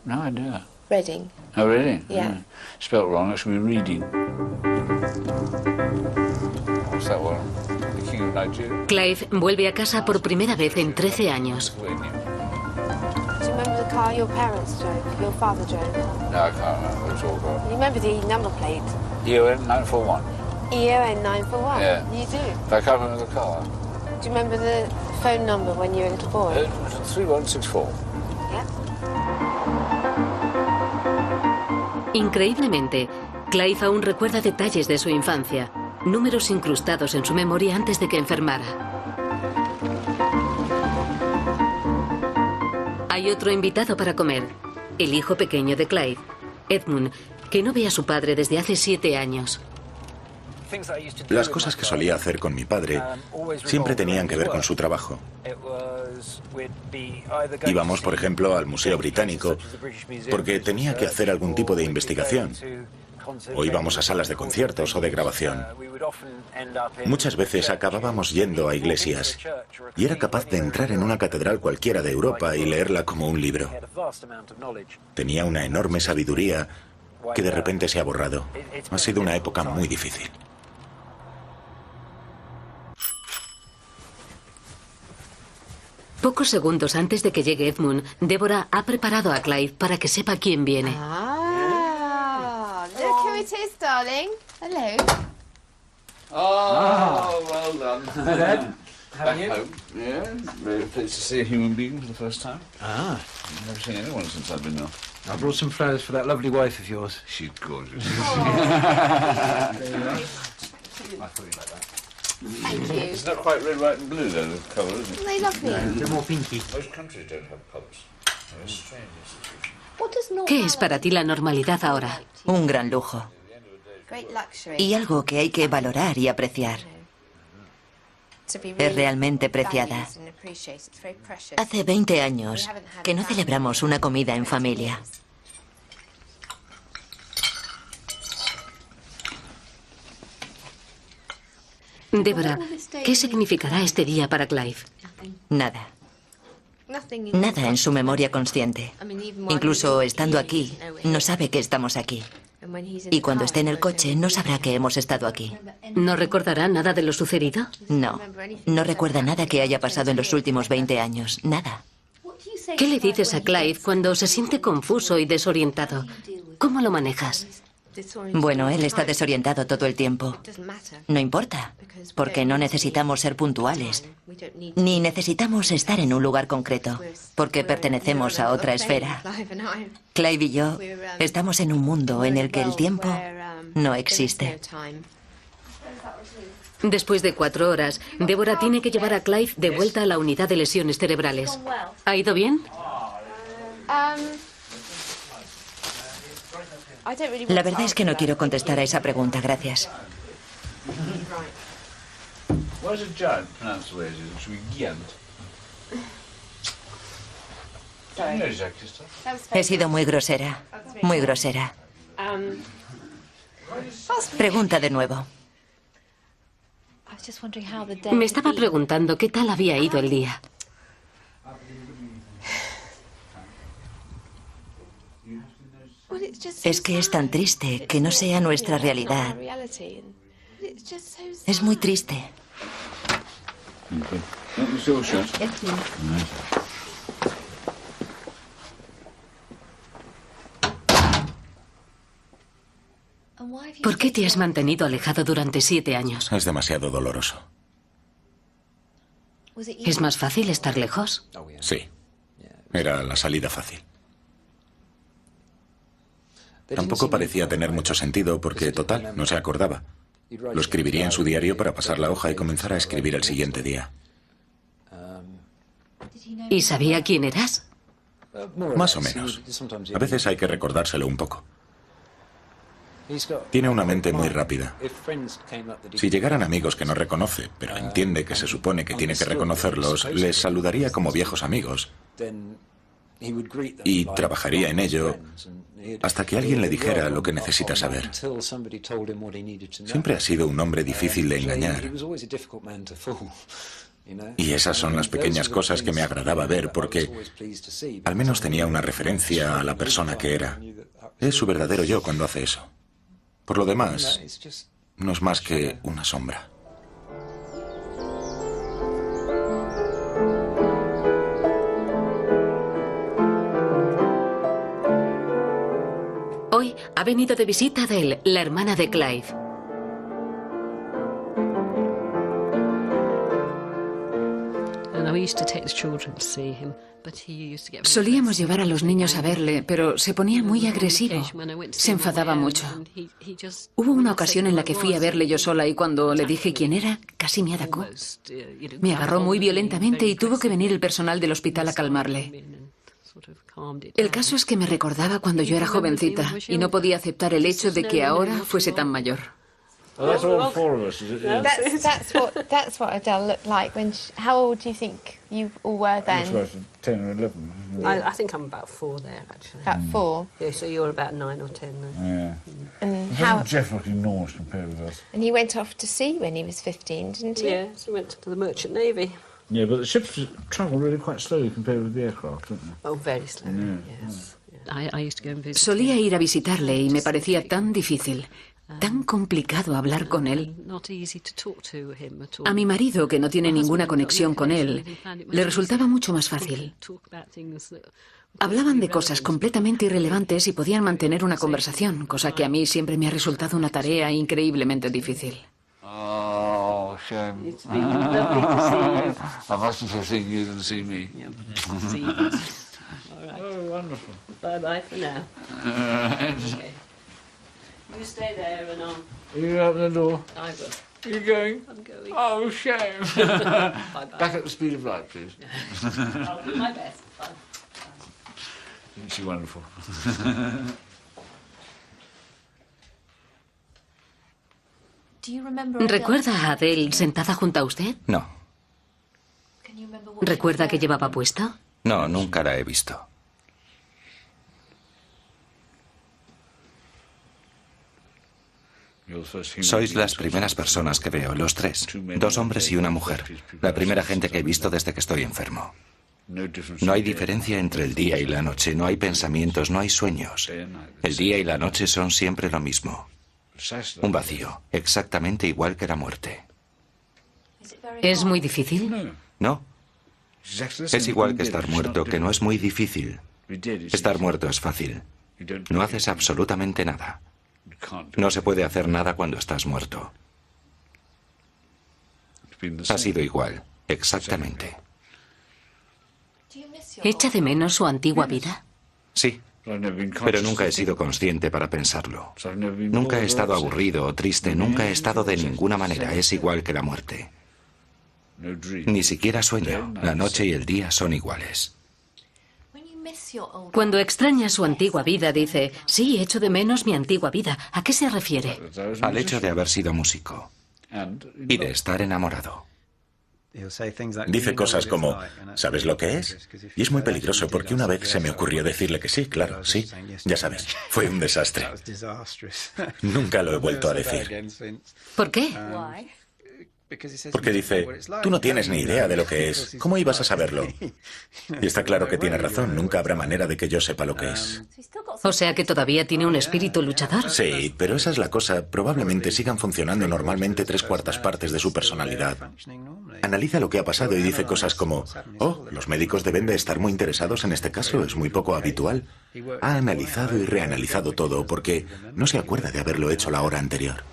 No idea. Reading. Oh, really? Yeah. Spelt wrong. It should be reading. What's that one? The King of Nigeria. Clive vuelve a casa por primera vez en 13 años. Do you remember the car your parents drove? Your father drove? No, I can't remember. It's all gone. You remember the number plate? EON 941. EON 941? Yeah. You do? But I can't remember the car. Do you remember the phone number when you were a little boy? 3164. Yeah. Increíblemente, Clive aún recuerda detalles de su infancia, números incrustados en su memoria antes de que enfermara. Hay otro invitado para comer, el hijo pequeño de Clive, Edmund, que no ve a su padre desde hace 7 años. Las cosas que solía hacer con mi padre siempre tenían que ver con su trabajo. Íbamos, por ejemplo, al Museo Británico porque tenía que hacer algún tipo de investigación. O íbamos a salas de conciertos o de grabación. Muchas veces acabábamos yendo a iglesias y era capaz de entrar en una catedral cualquiera de Europa y leerla como un libro. Tenía una enorme sabiduría que de repente se ha borrado. Ha sido una época muy difícil. Pocos segundos antes de que llegue Edmund, Deborah ha preparado a Clive para que sepa quién viene. Ah, look who it is, darling. Hello. Oh, well done. Hi, Dad. How are you? Home. Yeah, very pleased to see a human being for the first time. Ah. I've never seen anyone since I've been ill. I brought some flowers for that lovely wife of yours. She's gorgeous. Oh, I thought you like that. thank you. It's not quite red, white and blue, though, the colour, is it? They love me. A bit more pinky. Most countries don't have pubs. It's a strange institution. What does normal ¿Qué es para ti la normalidad ahora? Un gran lujo. Great luxury. Y algo que hay que valorar y apreciar. To be Es really realmente preciada. valued and appreciated. It's very precious. Hace 20 años que no celebramos una comida en familia. Deborah, ¿qué significará este día para Clive? Nada. Nothing Nada en su memoria consciente. Incluso estando aquí, no sabe que estamos aquí. Y cuando esté en el coche, no sabrá que hemos estado aquí. ¿No recordará nada de lo sucedido? No. No recuerda nada que haya pasado en los últimos 20 años. Nada. ¿Qué le dices a Clive cuando se siente confuso y desorientado? ¿Cómo lo manejas? Bueno, él está desorientado todo el tiempo. No importa, porque no necesitamos ser puntuales, ni necesitamos estar en un lugar concreto, porque pertenecemos a otra esfera. Clive y yo estamos en un mundo en el que el tiempo no existe. Después de 4 horas, Deborah tiene que llevar a Clive de vuelta a la unidad de lesiones cerebrales. ¿Ha ido bien? La verdad es que no quiero contestar a esa pregunta, gracias. Why is a giant pronounced the way it is? It should be giant. You know exactly stuff. He sido muy grosera, muy grosera. Pregunta de nuevo. Me estaba preguntando qué tal había ido el día. Es que es tan triste que no sea nuestra realidad. Es muy triste. ¿Por qué te has mantenido alejado durante 7 años? Es demasiado doloroso. ¿Es más fácil estar lejos? Sí. Era la salida fácil. Tampoco parecía tener mucho sentido porque, total, no se acordaba. Lo escribiría en su diario para pasar la hoja y comenzar a escribir el siguiente día. ¿Y sabía quién eras? Más o menos. A veces hay que recordárselo un poco. Tiene una mente muy rápida. Si llegaran amigos que no reconoce, pero entiende que se supone que tiene que reconocerlos, les saludaría como viejos amigos. Y trabajaría en ello hasta que alguien le dijera lo que necesita saber. Siempre ha sido un hombre difícil de engañar. Y esas son las pequeñas cosas que me agradaba ver porque al menos tenía una referencia a la persona que era. Es su verdadero yo cuando hace eso. Por lo demás, no es más que una sombra. Hoy ha venido de visita Adele, la hermana de Clive. Solíamos llevar a los niños a verle, pero se ponía muy agresivo. Se enfadaba mucho. Hubo una ocasión en la que fui a verle yo sola y cuando le dije quién era, casi me atacó. Me agarró muy violentamente y tuvo que venir el personal del hospital a calmarle. El caso es que me recordaba cuando yo era jovencita y no podía aceptar el hecho de que ahora fuese tan mayor. Well, that's all four of us, is it? Yeah. That's what Adele looked like when. How old do you think you all were then? I was 10 or 11. I think I'm about 4 there, actually. About 4. Yeah, so you're about 9 or 10 then. Yeah. And how? Jeff looked enormous compared with us. And he went off to sea when he was 15, didn't he? Yeah, so he went to the Merchant Navy. Yeah, but the ships travel really quite slowly compared with the aircraft, don't they? Oh, very slowly, yes. Yeah. I used to go and visit. Solía ir a visitarle y me parecía tan difícil. Tan complicado hablar con él. A mi marido, que no tiene ninguna conexión con él, le resultaba mucho más fácil. Hablaban de cosas completamente irrelevantes y podían mantener una conversación, cosa que a mí siempre me ha resultado una tarea increíblemente difícil. Oh, shame. It's been lovely to see you. I must have seen you than see me. See you. All right. Oh, wonderful. Bye-bye for now. Okay. You stay there and I'll... You open the door? I will. Are you going? I'm going. Oh, shame. Bye-bye. Back at the speed of light, please. I'll do my best. Bye. Isn't she wonderful? ¿Recuerda a Adele sentada junto a usted? No. ¿Recuerda qué llevaba puesto? No, nunca la he visto. Sois las primeras personas que veo, los tres. 2 hombres y una mujer. La primera gente que he visto desde que estoy enfermo. No hay diferencia entre el día y la noche, no hay pensamientos, no hay sueños. El día y la noche son siempre lo mismo. Un vacío, exactamente igual que la muerte. ¿Es muy difícil? No. Es igual que estar muerto, que no es muy difícil. Estar muerto es fácil. No haces absolutamente nada. No se puede hacer nada cuando estás muerto. Ha sido igual, exactamente. ¿Echa de menos su antigua vida? Sí, pero nunca he sido consciente para pensarlo. Nunca he estado aburrido o triste, nunca he estado de ninguna manera. Es igual que la muerte. Ni siquiera sueño. La noche y el día son iguales. Cuando extraña su antigua vida, dice, sí, echo de menos mi antigua vida. ¿A qué se refiere? Al hecho de haber sido músico y de estar enamorado. Dice cosas como, ¿sabes lo que es? Y es muy peligroso porque una vez se me ocurrió decirle que sí, claro, sí. Ya sabes, fue un desastre. Nunca lo he vuelto a decir. ¿Por qué? Porque dice, tú no tienes ni idea de lo que es. ¿Cómo ibas a saberlo? Y está claro que tiene razón. Nunca habrá manera de que yo sepa lo que es. O sea que todavía tiene un espíritu luchador. Sí, pero esa es la cosa. Probablemente sigan funcionando normalmente 3/4 partes de su personalidad. Analiza lo que ha pasado y dice cosas como, oh, los médicos deben de estar muy interesados en este caso. Es muy poco habitual. Ha analizado y reanalizado todo porque no se acuerda de haberlo hecho la hora anterior.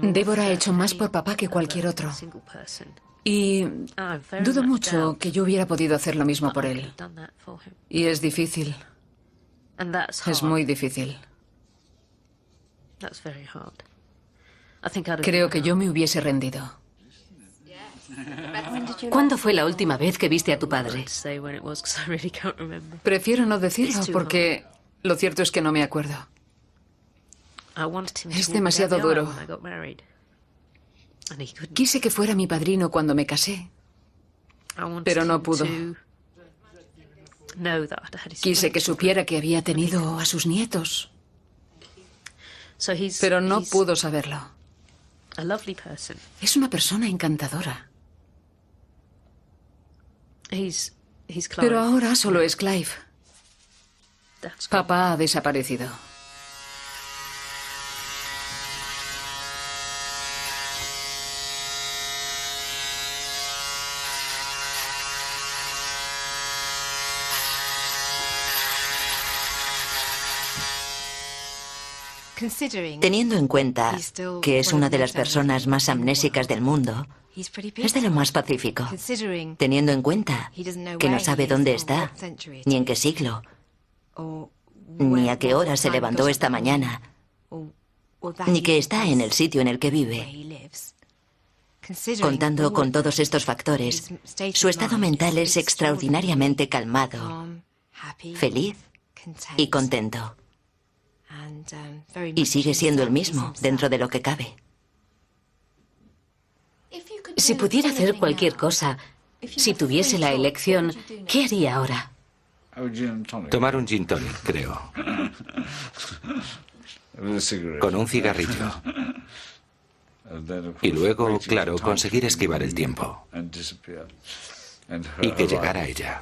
Débora ha hecho más por papá que cualquier otro. Y dudo mucho que yo hubiera podido hacer lo mismo por él. Y es difícil. Es muy difícil. Creo que yo me hubiese rendido. ¿Cuándo fue la última vez que viste a tu padre? Prefiero no decirlo porque lo cierto es que no me acuerdo. Es demasiado duro. Quise que fuera mi padrino cuando me casé, pero no pudo. Quise que supiera que había tenido a sus nietos, pero no pudo saberlo. Es una persona encantadora. Pero ahora solo es Clive. Papá ha desaparecido. Teniendo en cuenta que es una de las personas más amnésicas del mundo, es de lo más pacífico. Teniendo en cuenta que no sabe dónde está, ni en qué siglo, ni a qué hora se levantó esta mañana, ni que está en el sitio en el que vive. Contando con todos estos factores, su estado mental es extraordinariamente calmado, feliz y contento. Y sigue siendo el mismo dentro de lo que cabe. Si pudiera hacer cualquier cosa, si tuviese la elección, ¿qué haría ahora? Tomar un gin tonic, creo. Con un cigarrillo. Y luego, claro, conseguir esquivar el tiempo. Y que llegara ella.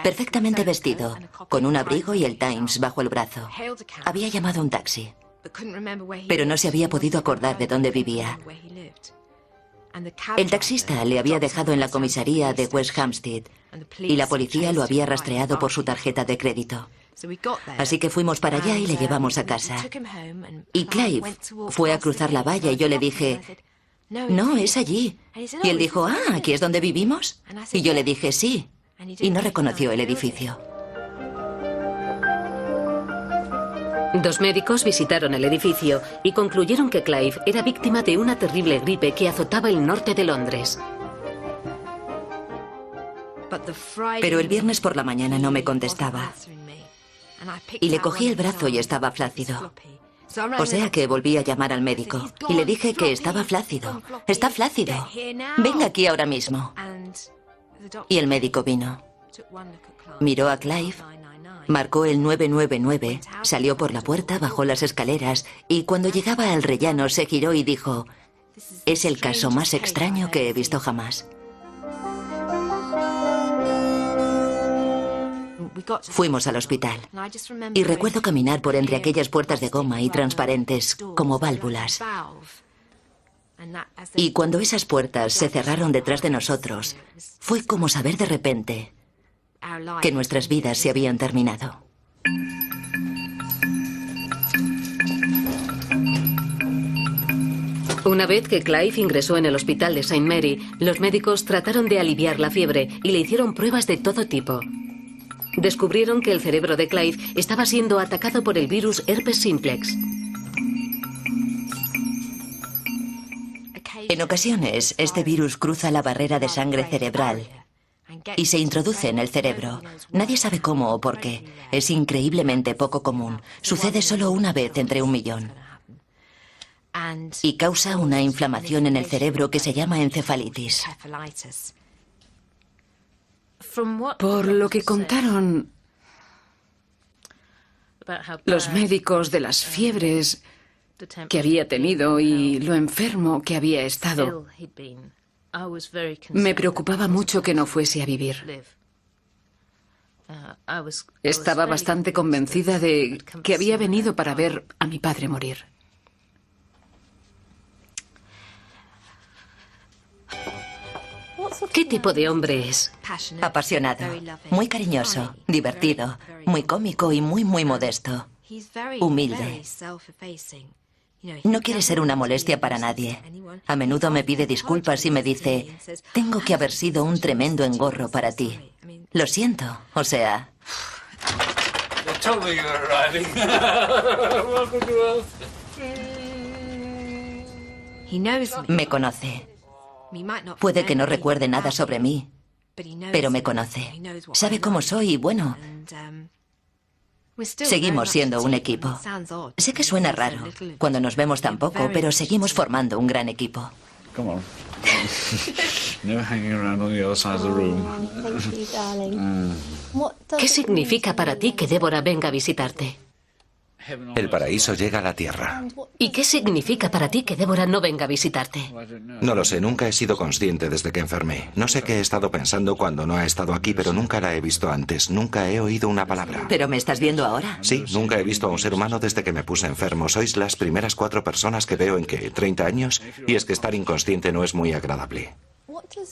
Perfectamente vestido, con un abrigo y el Times bajo el brazo. Había llamado un taxi, pero no se había podido acordar de dónde vivía. El taxista le había dejado en la comisaría de West Hampstead y la policía lo había rastreado por su tarjeta de crédito. Así que fuimos para allá y le llevamos a casa. Y Clive fue a cruzar la valla y yo le dije, no, es allí. Y él dijo, ¿aquí es donde vivimos? Y yo le dije, sí. Y no reconoció el edificio. Dos médicos visitaron el edificio y concluyeron que Clive era víctima de una terrible gripe que azotaba el norte de Londres. Pero el viernes por la mañana no me contestaba. Y le cogí el brazo y estaba flácido. O sea que volví a llamar al médico y le dije que estaba flácido. Está flácido. Venga aquí ahora mismo. Y el médico vino. Miró a Clive, marcó el 999, salió por la puerta, bajó las escaleras y cuando llegaba al rellano se giró y dijo, es el caso más extraño que he visto jamás. Fuimos al hospital y recuerdo caminar por entre aquellas puertas de goma y transparentes como válvulas. Y cuando esas puertas se cerraron detrás de nosotros, fue como saber de repente que nuestras vidas se habían terminado. Una vez que Clive ingresó en el hospital de St. Mary, los médicos trataron de aliviar la fiebre y le hicieron pruebas de todo tipo. descubrieron que el cerebro de Clive estaba siendo atacado por el virus herpes simplex. En ocasiones, este virus cruza la barrera de sangre cerebral y se introduce en el cerebro. Nadie sabe cómo o por qué. Es increíblemente poco común. Sucede solo una vez entre 1 millón. Y causa una inflamación en el cerebro que se llama encefalitis. Por lo que contaron los médicos de las fiebres que había tenido y lo enfermo que había estado, me preocupaba mucho que no fuese a vivir. Estaba bastante convencida de que había venido para ver a mi padre morir. ¿Qué tipo de hombre es? Apasionado, muy cariñoso, divertido, muy cómico y muy modesto. Humilde. No quiere ser una molestia para nadie. A menudo me pide disculpas y me dice, tengo que haber sido un tremendo engorro para ti. Lo siento, o sea... Me conoce. Puede que no recuerde nada sobre mí, pero me conoce. Sabe cómo soy y bueno... Seguimos siendo un equipo. Sé que suena raro cuando nos vemos tan poco, pero seguimos formando un gran equipo. ¿Qué significa para ti que Débora venga a visitarte? El paraíso llega a la tierra. ¿Y qué significa para ti que Débora no venga a visitarte? No lo sé, nunca he sido consciente desde que enfermé. No sé qué he estado pensando cuando no ha estado aquí, pero nunca la he visto antes. Nunca he oído una palabra. ¿Pero me estás viendo ahora? Sí, nunca he visto a un ser humano desde que me puse enfermo. Sois las primeras 4 personas que veo en, ¿qué?, 30 años, y es que estar inconsciente no es muy agradable.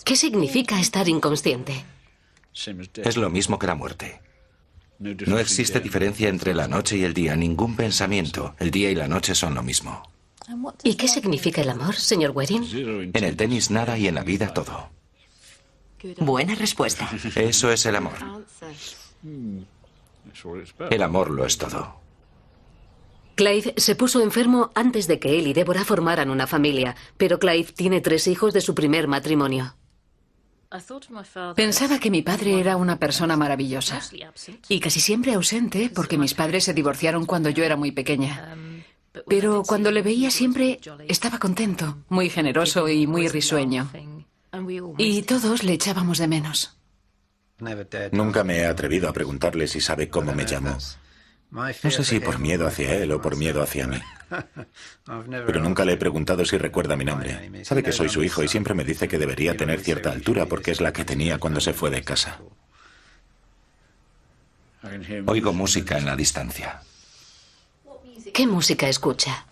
¿Qué significa estar inconsciente? Es lo mismo que la muerte. No existe diferencia entre la noche y el día, ningún pensamiento. El día y la noche son lo mismo. ¿Y qué significa el amor, señor Wedding? En el tenis nada y en la vida todo. Buena respuesta. Eso es el amor. El amor lo es todo. Clive se puso enfermo antes de que él y Débora formaran una familia, pero Clive tiene 3 hijos de su primer matrimonio. Pensaba que mi padre era una persona maravillosa y casi siempre ausente porque mis padres se divorciaron cuando yo era muy pequeña. Pero cuando le veía siempre estaba contento, muy generoso y muy risueño. Y todos le echábamos de menos. Nunca me he atrevido a preguntarle si sabe cómo me llamo. No sé si por miedo hacia él o por miedo hacia mí. Pero nunca le he preguntado si recuerda mi nombre. Sabe que soy su hijo y siempre me dice que debería tener cierta altura porque es la que tenía cuando se fue de casa. Oigo música en la distancia. ¿Qué música escucha?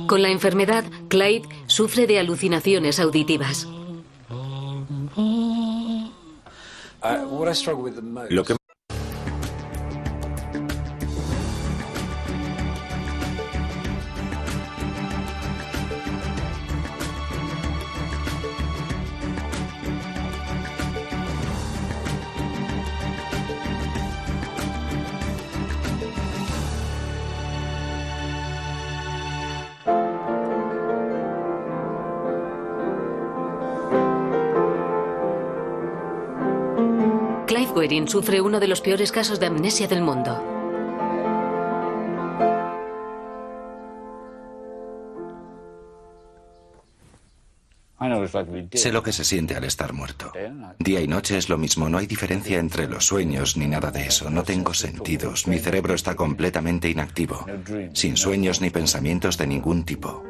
Con la enfermedad, Clive sufre de alucinaciones auditivas. Lo que Clive Wedding sufre uno de los peores casos de amnesia del mundo. Sé lo que se siente al estar muerto. Día y noche es lo mismo, no hay diferencia entre los sueños ni nada de eso. No tengo sentidos, mi cerebro está completamente inactivo, sin sueños ni pensamientos de ningún tipo.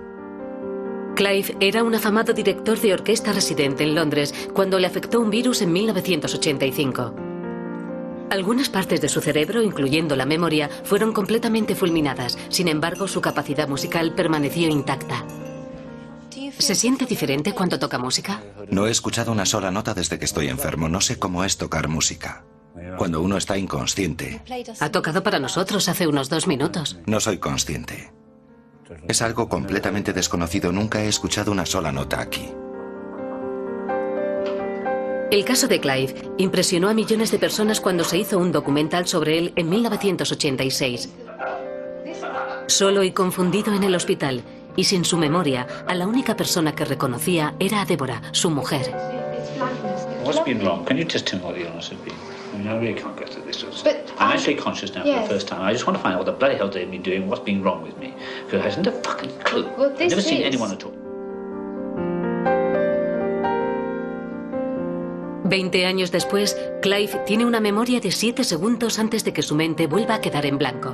Clive era un afamado director de orquesta residente en Londres cuando le afectó un virus en 1985. Algunas partes de su cerebro, incluyendo la memoria, fueron completamente fulminadas. Sin embargo, su capacidad musical permaneció intacta. ¿Se siente diferente cuando toca música? No he escuchado una sola nota desde que estoy enfermo. No sé cómo es tocar música. Cuando uno está inconsciente. Ha tocado para nosotros hace unos 2 minutos. No soy consciente. Es algo completamente desconocido. Nunca he escuchado una sola nota aquí. El caso de Clive impresionó a millones de personas cuando se hizo un documental sobre él en 1986. Solo y confundido en el hospital y sin su memoria, a la única persona que reconocía era a Deborah, su mujer. What's been wrong? Can you just tell me what the illness has been? I mean, I really can't go through this. I'm actually conscious now for the first time. I just want to find out what the bloody hell they've been doing, what's been wrong with me. Because I haven't a fucking clue. I've never seen anyone at all. 20 años después, Clive tiene una memoria de 7 segundos antes de que su mente vuelva a quedar en blanco.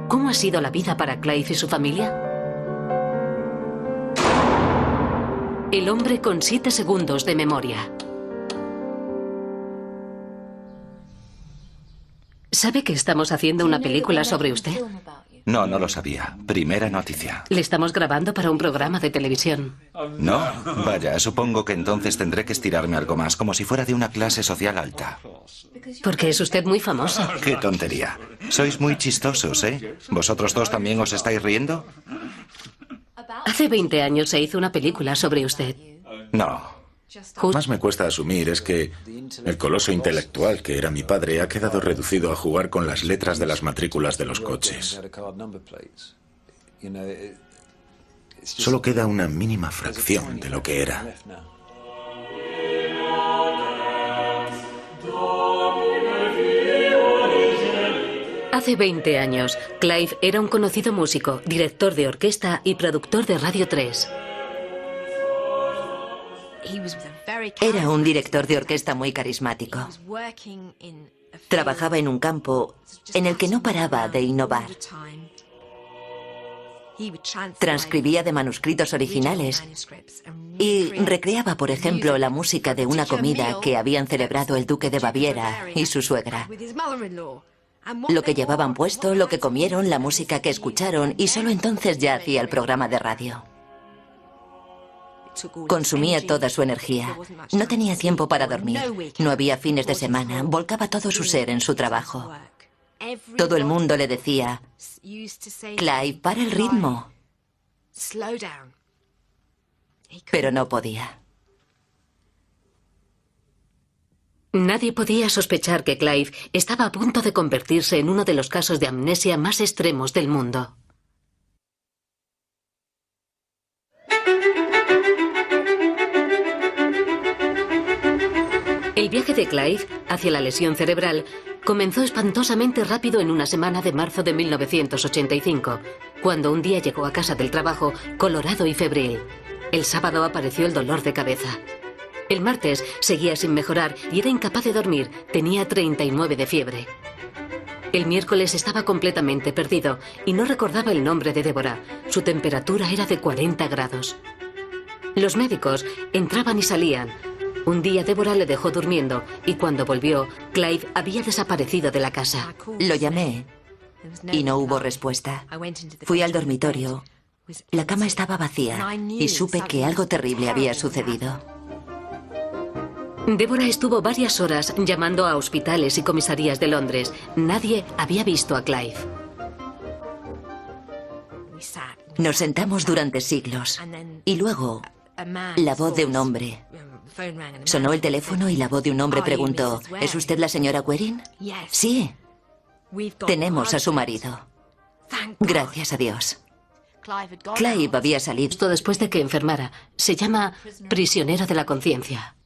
¿Cómo ha sido la vida para Clive y su familia? El hombre con 7 segundos de memoria. ¿Sabe que estamos haciendo una película sobre usted? No, no lo sabía. Primera noticia. Le estamos grabando para un programa de televisión. ¿No? Vaya, supongo que entonces tendré que estirarme algo más, como si fuera de una clase social alta. Porque es usted muy famoso. ¡Qué tontería! Sois muy chistosos, ¿eh? ¿Vosotros dos también os estáis riendo? Hace 20 años se hizo una película sobre usted. No. Más me cuesta asumir es que el coloso intelectual que era mi padre ha quedado reducido a jugar con las letras de las matrículas de los coches. Solo queda una mínima fracción de lo que era. Hace 20 años, Clive era un conocido músico, director de orquesta y productor de Radio 3. Era un director de orquesta muy carismático. Trabajaba en un campo en el que no paraba de innovar. Transcribía de manuscritos originales y recreaba, por ejemplo, la música de una comida que habían celebrado el duque de Baviera y su suegra. Lo que llevaban puesto, lo que comieron, la música que escucharon, y solo entonces ya hacía el programa de radio. Consumía toda su energía. No tenía tiempo para dormir. No había fines de semana. Volcaba todo su ser en su trabajo. Todo el mundo le decía: Clive, para el ritmo. Pero no podía. Nadie podía sospechar que Clive estaba a punto de convertirse en uno de los casos de amnesia más extremos del mundo. El viaje de Clive hacia la lesión cerebral comenzó espantosamente rápido en una semana de marzo de 1985, cuando un día llegó a casa del trabajo colorado y febril. El sábado apareció el dolor de cabeza. El martes seguía sin mejorar y era incapaz de dormir, tenía 39 de fiebre. El miércoles estaba completamente perdido y no recordaba el nombre de Deborah. Su temperatura era de 40 grados. Los médicos entraban y salían. Un día Deborah le dejó durmiendo y cuando volvió, Clive había desaparecido de la casa. Lo llamé y no hubo respuesta. Fui al dormitorio. La cama estaba vacía y supe que algo terrible había sucedido. Deborah estuvo varias horas llamando a hospitales y comisarías de Londres. Nadie había visto a Clive. Nos sentamos durante siglos y luego la voz de un hombre. Sonó el teléfono y la voz de un hombre preguntó: ¿Es usted la señora Waring? Sí. Tenemos a su marido. Gracias a Dios. Clive había salido justo después de que enfermara. Se llama prisionero de la conciencia.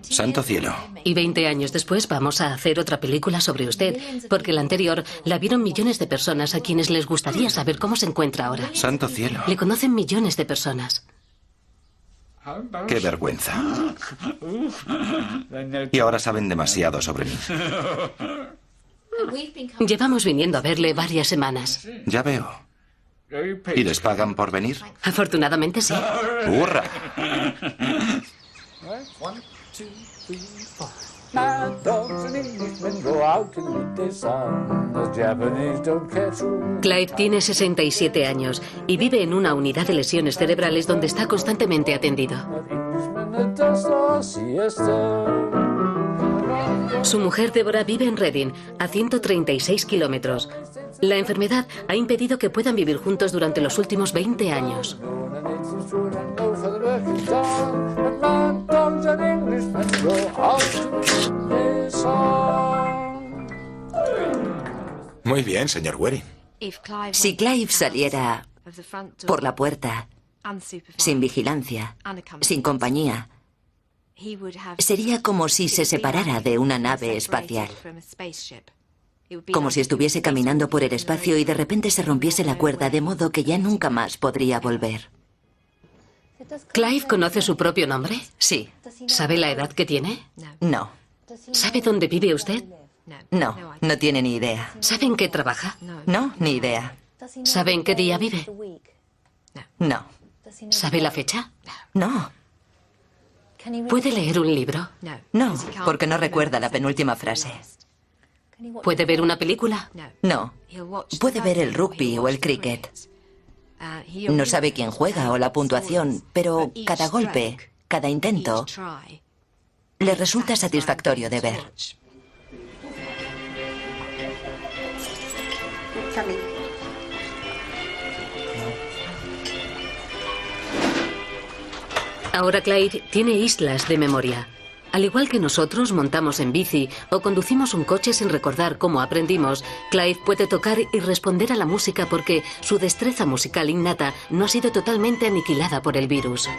Santo cielo. Y 20 años después vamos a hacer otra película sobre usted, porque la anterior la vieron millones de personas a quienes les gustaría saber cómo se encuentra ahora. Santo cielo. Le conocen millones de personas. ¡Qué vergüenza! Y ahora saben demasiado sobre mí. Llevamos viniendo a verle varias semanas. Ya veo. ¿Y les pagan por venir? Afortunadamente sí. ¡Hurra! Clive tiene 67 años y vive en una unidad de lesiones cerebrales donde está constantemente atendido. Su mujer Deborah vive en Reading, a 136 kilómetros. La enfermedad ha impedido que puedan vivir juntos durante los últimos 20 años. Muy bien, señor Waring. Si Clive saliera por la puerta, sin vigilancia, sin compañía, sería como si se separara de una nave espacial. Como si estuviese caminando por el espacio y de repente se rompiese la cuerda, de modo que ya nunca más podría volver. ¿Clive conoce su propio nombre? Sí. ¿Sabe la edad que tiene? No. ¿Sabe dónde vive usted? No, no tiene ni idea. ¿Sabe en qué trabaja? No, ni idea. ¿Sabe en qué día vive? No. ¿Sabe la fecha? No. ¿Puede leer un libro? No, porque no recuerda la penúltima frase. ¿Puede ver una película? No. Puede ver el rugby o el cricket. No sabe quién juega o la puntuación, pero cada golpe, cada intento, le resulta satisfactorio de ver. Ahora Clive tiene islas de memoria. Al igual que nosotros montamos en bici o conducimos un coche sin recordar cómo aprendimos, Clive puede tocar y responder a la música porque su destreza musical innata no ha sido totalmente aniquilada por el virus.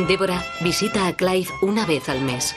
Débora visita a Clive una vez al mes.